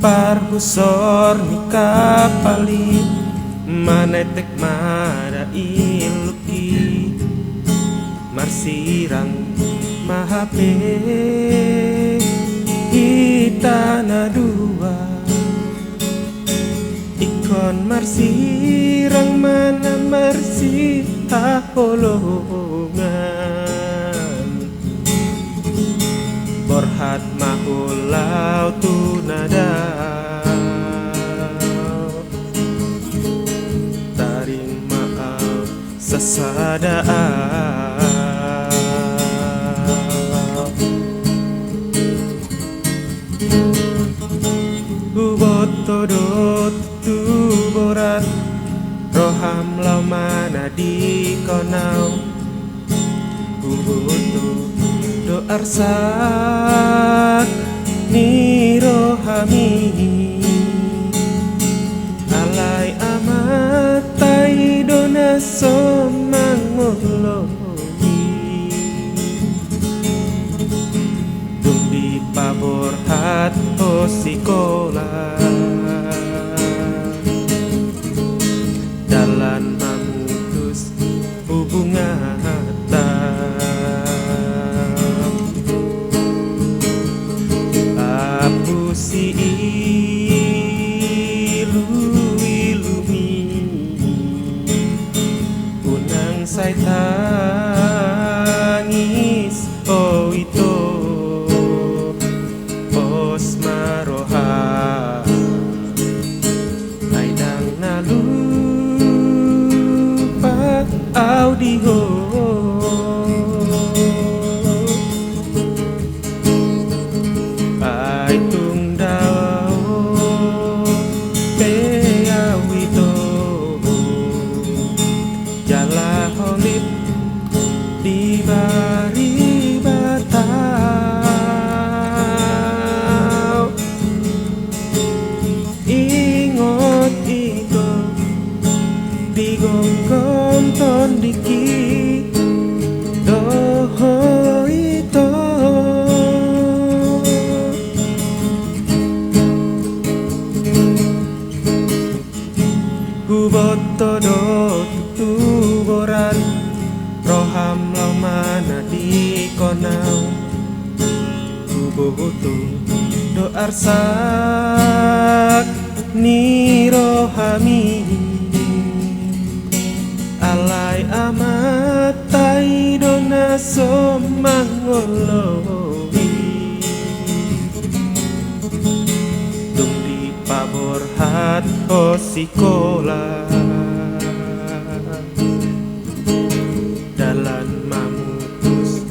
Parhusor nikapali manetek mada iluki marsirang mahape itana dua ikon marsirang mana marsi holongan borhat mahulau tunada taring maaf sesadaan Ubotodot tuboran roham lau mana di konau Ubutu do arsak ni rohami alai amatai dona somangolomi dung di pabor hat osikola dalan memutus hubungan si ilu-ilumi unang say tangis oh ito os maroha ay nang nalupa audio ay di bari batau ingot ito di gonggong tondiki doho ito hubotodo tutuboran roham lau mana di konau Ubutu do arsak ni rohami alai amatai dona somangolowi dung di pabor hat osikola dalan memutus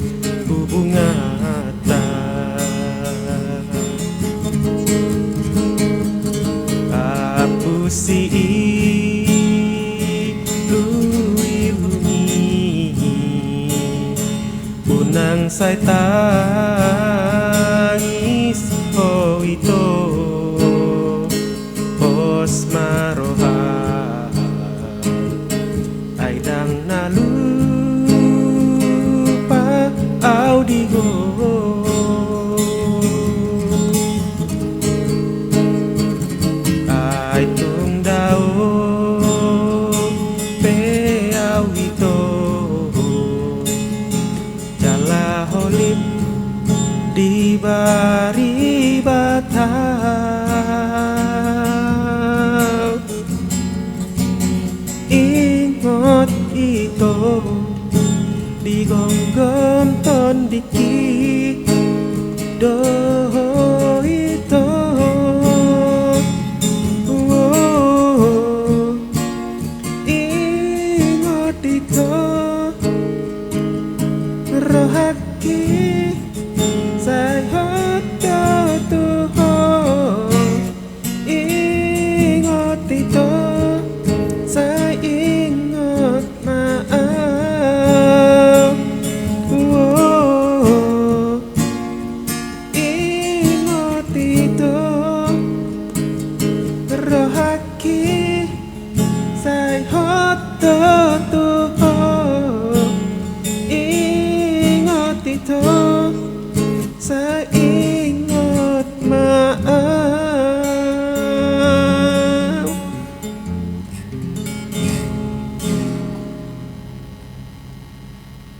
hubungan apusi ilu-ilumi unang say tangis oh ito os maroha ay dang nalupa audio ay tung dao pe awito jala holip di bari batau ingot ito di gonggong tondiki doho ito ingot ito rohaki say hoto tuho ingot ito say ingot maaf ingot ito rohaki